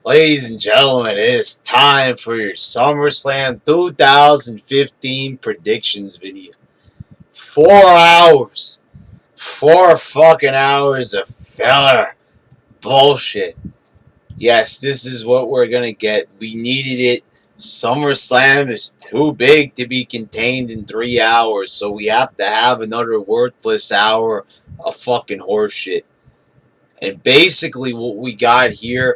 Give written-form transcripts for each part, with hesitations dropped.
Ladies and gentlemen, it is time for your SummerSlam 2015 predictions video. 4 hours. 4 fucking hours of filler bullshit. Yes, this is what we're gonna get. We needed it. SummerSlam is too big to be contained in 3 hours, so we have to have another worthless hour of fucking horseshit. And basically, what we got here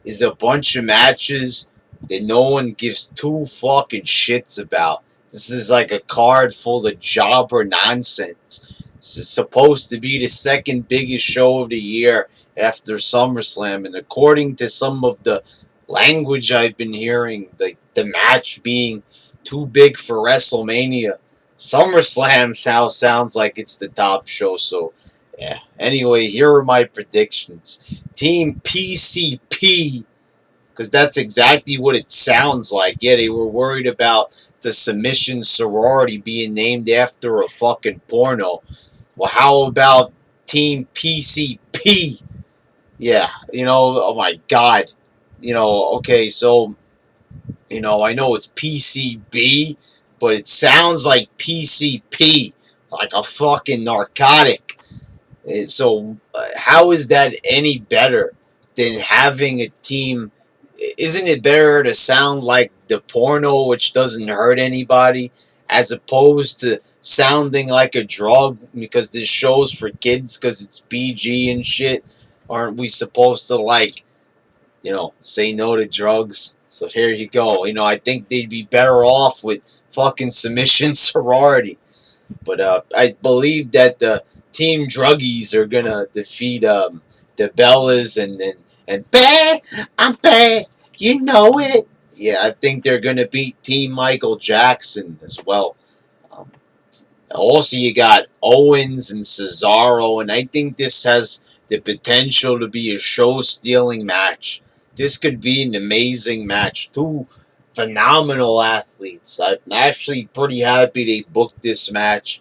is a bunch of matches that no one gives two fucking shits about. This is like a card full of jobber nonsense. This is supposed to be the second biggest show of the year after SummerSlam, and according to some of the language I've been hearing, the match being too big for WrestleMania, SummerSlam sounds like it's the top show. So yeah. Anyway, here are my predictions. Team PCP, because that's exactly what it sounds like. Yeah, they were worried about the submission sorority being named after a fucking porno. Well, how about Team PCP? Yeah, oh my God. Okay, so, I know it's PCB, but it sounds like PCP, like a fucking narcotic. So, how is that any better than having a team? Isn't it better to sound like the porno, which doesn't hurt anybody, as opposed to sounding like a drug because this show's for kids because it's PG and shit? Aren't we supposed to, say no to drugs? So here you go. I think they'd be better off with fucking submission sorority. But I believe that the Team Druggies are gonna defeat the Bellas and bad, I'm bad, you know it. Yeah, I think they're gonna beat Team Michael Jackson as well. Um, Also, you got Owens and Cesaro, and I think this has the potential to be a show-stealing match. This could be an amazing match. Two phenomenal athletes. I'm actually pretty happy they booked this match.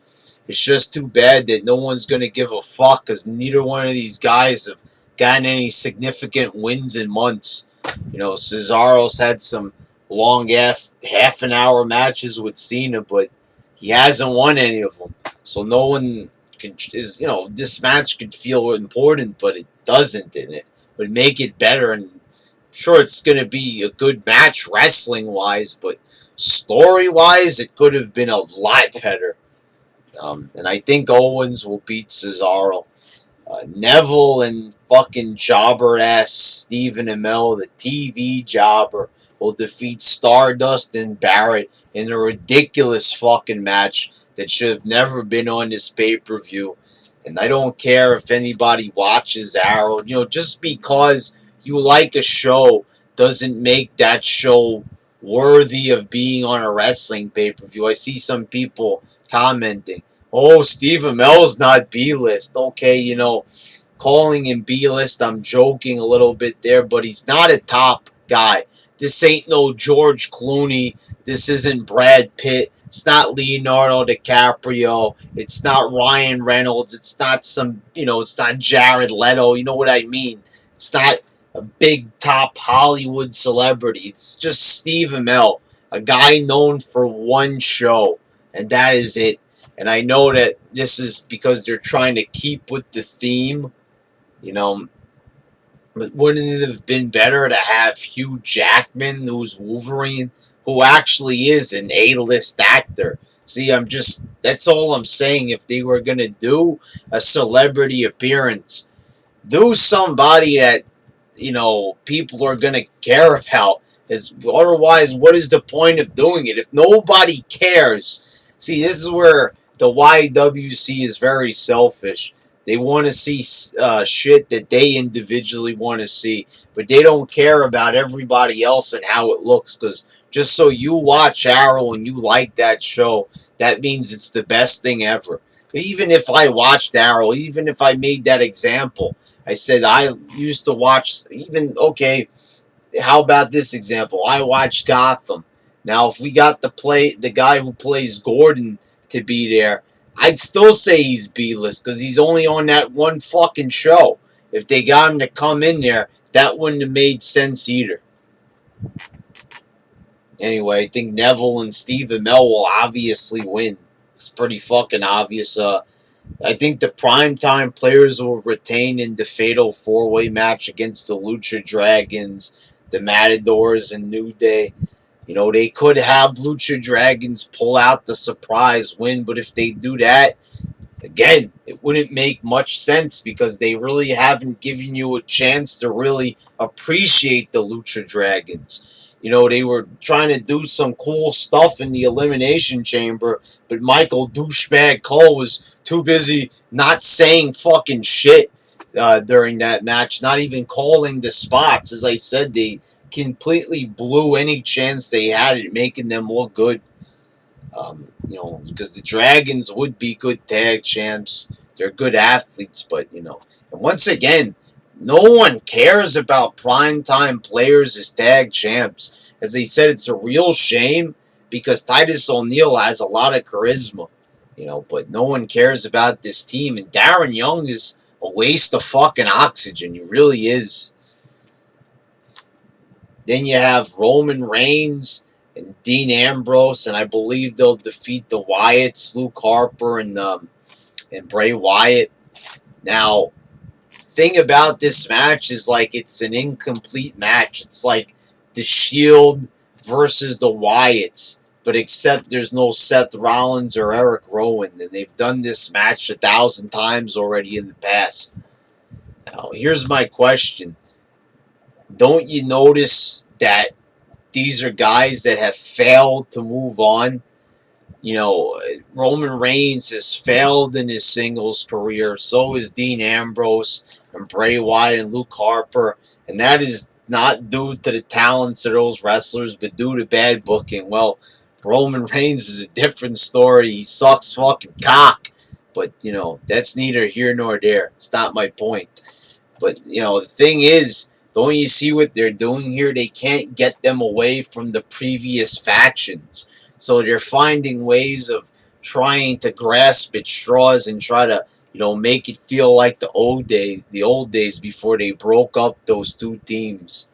It's just too bad that no one's going to give a fuck because neither one of these guys have gotten any significant wins in months. Cesaro's had some long-ass half-an-hour matches with Cena, but he hasn't won any of them. So no one this match could feel important, but it doesn't, and it would make it better. And sure, it's going to be a good match wrestling-wise, but story-wise, it could have been a lot better. And I think Owens will beat Cesaro. Neville and fucking jobber-ass Stephen Amell, the TV jobber, will defeat Stardust and Barrett in a ridiculous fucking match that should have never been on this pay-per-view. And I don't care if anybody watches Arrow. Just because you like a show doesn't make that show worthy of being on a wrestling pay-per-view. I see some people commenting, oh, Steve Amell's not B-list. Okay, calling him B-list, I'm joking a little bit there, but he's not a top guy. This ain't no George Clooney. This isn't Brad Pitt. It's not Leonardo DiCaprio. It's not Ryan Reynolds. It's not it's not Jared Leto. You know what I mean? It's not a big top Hollywood celebrity. It's just Steve Amell, a guy known for one show, and that is it. And I know that this is because they're trying to keep with the theme, but wouldn't it have been better to have Hugh Jackman, who's Wolverine, who actually is an A-list actor? See, that's all I'm saying. If they were going to do a celebrity appearance, do somebody that, people are going to care about. Otherwise, what is the point of doing it? If nobody cares, see, this is where the YWC is very selfish. They want to see shit that they individually want to see, but they don't care about everybody else and how it looks, because just so you watch Arrow and you like that show, that means it's the best thing ever. Even if I watched Arrow, even if I made that example, I said I used to watch, how about this example? I watched Gotham. Now, if we got the guy who plays Gordon to be there, I'd still say he's B-list because he's only on that one fucking show. If they got him to come in there, that wouldn't have made sense either. Anyway, I think Neville and Stephen Amell will obviously win. It's pretty fucking obvious. I think the primetime players will retain in the fatal four-way match against the Lucha Dragons, the Matadors, and New Day. You know, they could have Lucha Dragons pull out the surprise win, but if they do that, again, it wouldn't make much sense because they really haven't given you a chance to really appreciate the Lucha Dragons. You know, they were trying to do some cool stuff in the Elimination Chamber, but Michael Douchebag Cole was too busy not saying fucking shit during that match, not even calling the spots. As I said, they completely blew any chance they had at making them look good. You know, because the Dragons would be good tag champs. They're good athletes, but, you know. And once again, no one cares about primetime players as tag champs. As they said, it's a real shame because Titus O'Neil has a lot of charisma, you know, but no one cares about this team. And Darren Young is a waste of fucking oxygen. He really is. Then you have Roman Reigns and Dean Ambrose, and I believe they'll defeat the Wyatts, Luke Harper, and Bray Wyatt. Now, thing about this match is like it's an incomplete match. It's like the Shield versus the Wyatts, but except there's no Seth Rollins or Eric Rowan, and they've done this match 1,000 times already in the past. Now, here's my question. Don't you notice that these are guys that have failed to move on? You know, Roman Reigns has failed in his singles career. So is Dean Ambrose and Bray Wyatt and Luke Harper. And that is not due to the talents of those wrestlers, but due to bad booking. Well, Roman Reigns is a different story. He sucks fucking cock. But, you know, that's neither here nor there. It's not my point. But, you know, the thing is, don't you see what they're doing here? They can't get them away from the previous factions. So they're finding ways of trying to grasp at straws and try to, you know, make it feel like the old days before they broke up those two teams.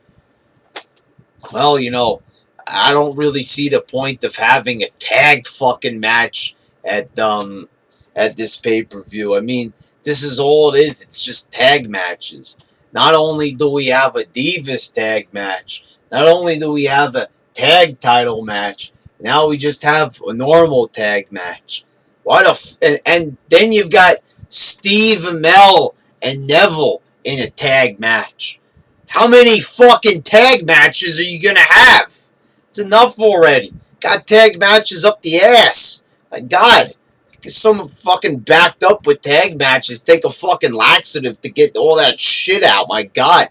Well, you know, I don't really see the point of having a tag fucking match at this pay-per-view. I mean, this is all it is. It's just tag matches. Not only do we have a Divas tag match, not only do we have a tag title match, now we just have a normal tag match. And then you've got Steve Amell and Neville in a tag match. How many fucking tag matches are you gonna have? It's enough already. Got tag matches up the ass. My God. Get someone fucking backed up with tag matches. Take a fucking laxative to get all that shit out. My God.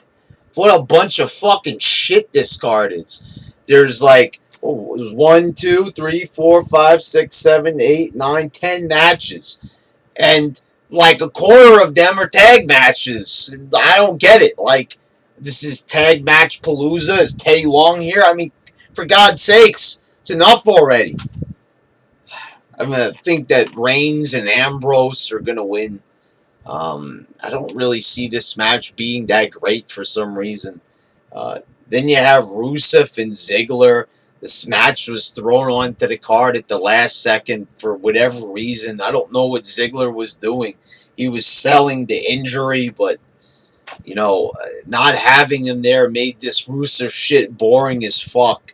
What a bunch of fucking shit this card is. There's like, 1, 2, 3, 4, 5, 6, 7, 8, 9, 10 matches. And like a quarter of them are tag matches. I don't get it. Like, this is tag match palooza. Is Teddy Long here? I mean, for God's sakes, it's enough already. I'm going to think that Reigns and Ambrose are going to win. I don't really see this match being that great for some reason. Then you have Rusev and Ziggler. This match was thrown onto the card at the last second for whatever reason. I don't know what Ziggler was doing. He was selling the injury, but, you know, not having him there made this Rusev shit boring as fuck.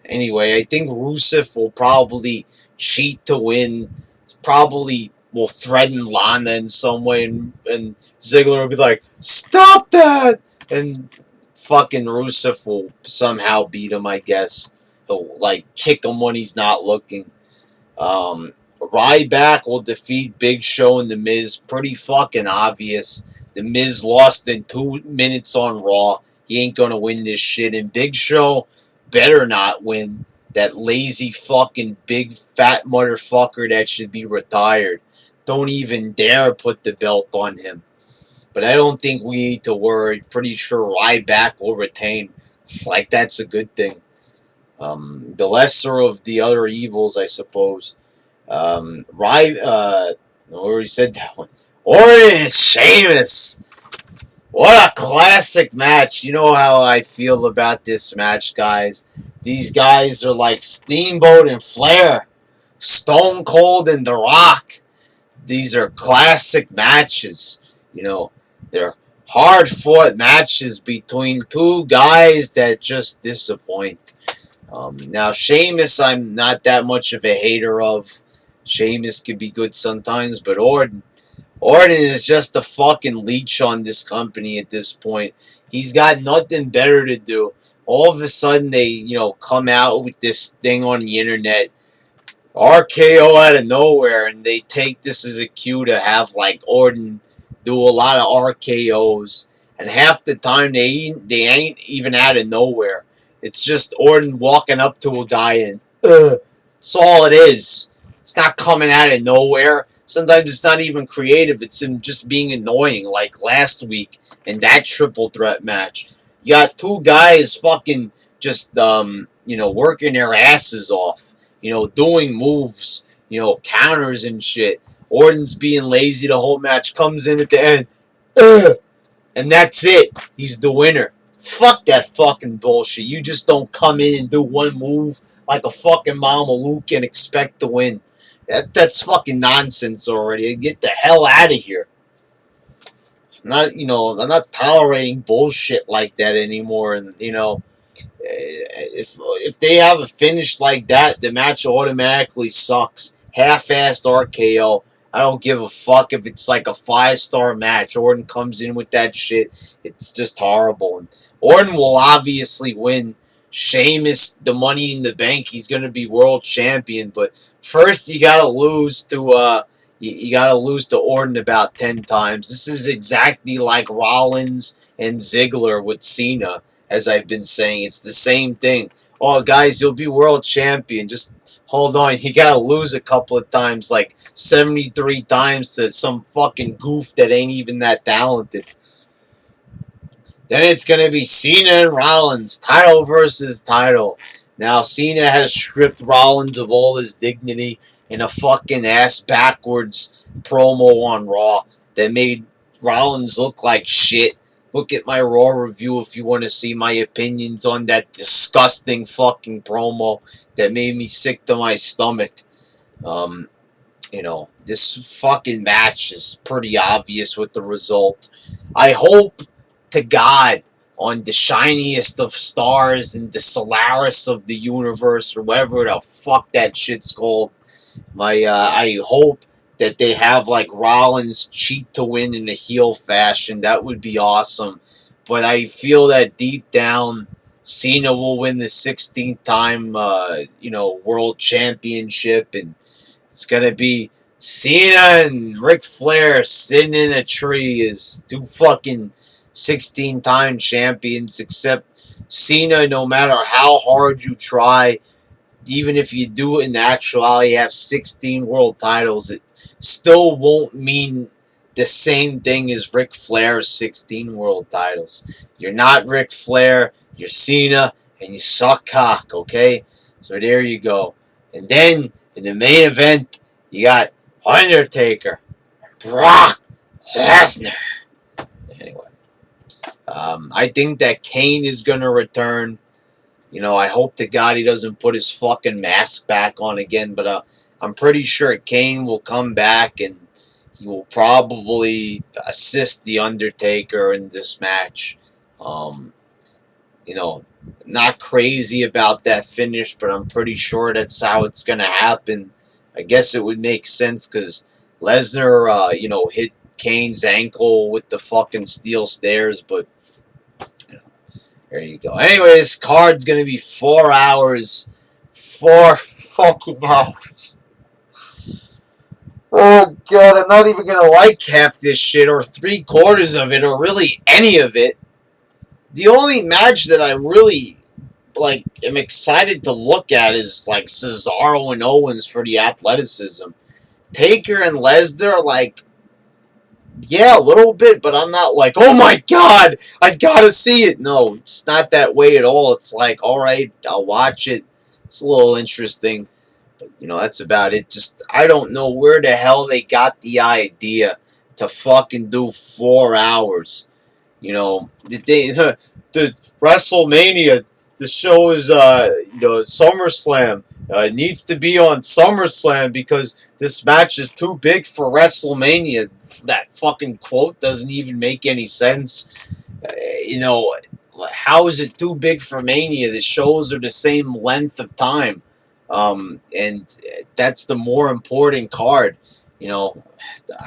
Anyway, I think Rusev will probably cheat to win. Probably will threaten Lana in some way, and Ziggler will be like, "Stop that!" And fucking Rusev will somehow beat him, I guess. He'll, like, kick him when he's not looking. Ryback will defeat Big Show and The Miz. Pretty fucking obvious. The Miz lost in 2 minutes on Raw. He ain't gonna win this shit. And Big Show better not win. That lazy fucking big fat motherfucker that should be retired. Don't even dare put the belt on him. But I don't think we need to worry. Pretty sure Ryback will retain. Like, that's a good thing. The lesser of the other evils, I suppose. We already said that one. Orton and Sheamus. What a classic match. You know how I feel about this match, guys. These guys are like Steamboat and Flair, Stone Cold and The Rock. These are classic matches. You know, they're hard fought matches between two guys that just disappoint. Now, Sheamus, I'm not that much of a hater of. Sheamus could be good sometimes, but Orton is just a fucking leech on this company at this point. He's got nothing better to do. All of a sudden, they, come out with this thing on the internet, RKO out of nowhere, and they take this as a cue to have, like, Orton do a lot of RKOs. And half the time, they ain't even out of nowhere. It's just Orton walking up to a guy and, that's all it is. It's not coming out of nowhere. Sometimes it's not even creative. It's him just being annoying, like last week in that triple threat match. You got two guys fucking just, working their asses off, doing moves, counters and shit. Orton's being lazy the whole match, comes in at the end, and that's it. He's the winner. Fuck that fucking bullshit. You just don't come in and do one move like a fucking Mama Luke and expect to win. That's fucking nonsense already. Get the hell out of here. I'm not tolerating bullshit like that anymore. And if they have a finish like that, the match automatically sucks. Half-assed RKO. I don't give a fuck if it's like a 5-star match. Orton comes in with that shit. It's just horrible. And Orton will obviously win. Sheamus, the Money in the Bank, he's gonna be world champion. But first, you gotta lose to you gotta lose to Orton about 10 times. This is exactly like Rollins and Ziggler with Cena, as I've been saying. It's the same thing. Oh, guys, you'll be world champion. Just hold on. You gotta lose a couple of times, like 73 times to some fucking goof that ain't even that talented. Then it's going to be Cena and Rollins, title versus title. Now, Cena has stripped Rollins of all his dignity in a fucking ass backwards promo on Raw that made Rollins look like shit. Look at my Raw review if you want to see my opinions on that disgusting fucking promo that made me sick to my stomach. This fucking match is pretty obvious with the result. I hope to God on the shiniest of stars and the Solaris of the universe, or whatever the fuck that shit's called. I hope that they have like Rollins cheat to win in a heel fashion. That would be awesome. But I feel that deep down, Cena will win the 16th time, world championship, and it's gonna be Cena and Ric Flair sitting in a tree as two fucking 16-time champions, except Cena, no matter how hard you try, even if you do it in actuality, have 16 world titles, it still won't mean the same thing as Ric Flair's 16 world titles. You're not Ric Flair, you're Cena, and you suck cock, okay? So there you go. And then, in the main event, you got Undertaker, Brock Lesnar. Anyway. I think that Kane is going to return. I hope to God he doesn't put his fucking mask back on again, but I'm pretty sure Kane will come back and he will probably assist The Undertaker in this match. Not crazy about that finish, but I'm pretty sure that's how it's going to happen. I guess it would make sense because Lesnar, hit Kane's ankle with the fucking steel stairs, but there you go. Anyway, this card's gonna be 4 hours. 4 fucking hours. Oh god, I'm not even gonna like half this shit, or 3/4 of it, or really any of it. The only match that I really am excited to look at is like Cesaro and Owens for the athleticism. Taker and Lesnar, yeah, a little bit, but I'm not like, oh my god, I gotta see it. No, it's not that way at all. It's like, alright, I'll watch it. It's a little interesting. But, that's about it. Just, I don't know where the hell they got the idea to fucking do 4 hours. The WrestleMania, the show is SummerSlam. It needs to be on SummerSlam because this match is too big for WrestleMania. That fucking quote doesn't even make any sense. You know, how is it too big for Mania? The shows are the same length of time, and that's the more important card. You know,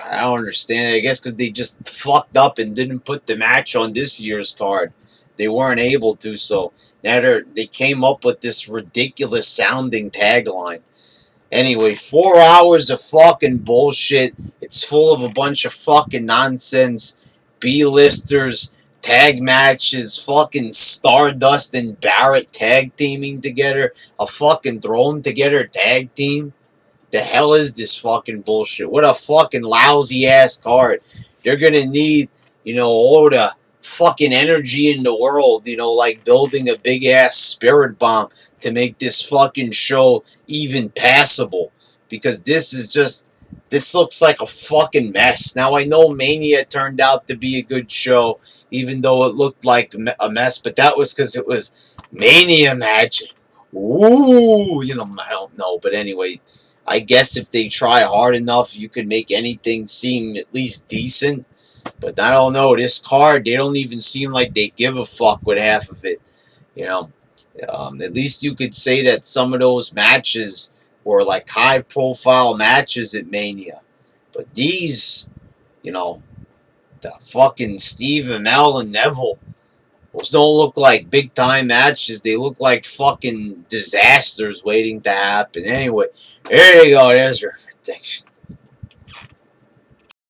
I don't understand. I guess because they just fucked up and didn't put the match on this year's card. They weren't able to, so now they came up with this ridiculous sounding tagline. Anyway, 4 hours of fucking bullshit. It's full of a bunch of fucking nonsense. B-listers, tag matches, fucking Stardust and Barrett tag teaming together. A fucking thrown together tag team. The hell is this fucking bullshit? What a fucking lousy ass card. They're gonna need, all the fucking energy in the world, like building a big ass spirit bomb to make this fucking show even passable. Because this looks like a fucking mess. Now I know Mania turned out to be a good show, even though it looked like a mess, but that was because it was Mania Magic. Ooh, I don't know, but anyway, I guess if they try hard enough, you could make anything seem at least decent. But I don't know. This card, they don't even seem like they give a fuck with half of it. You know, at least you could say that some of those matches were like high-profile matches at Mania. But these, the fucking Steve Amell and Neville, those don't look like big time matches. They look like fucking disasters waiting to happen. Anyway, there you go. There's your prediction.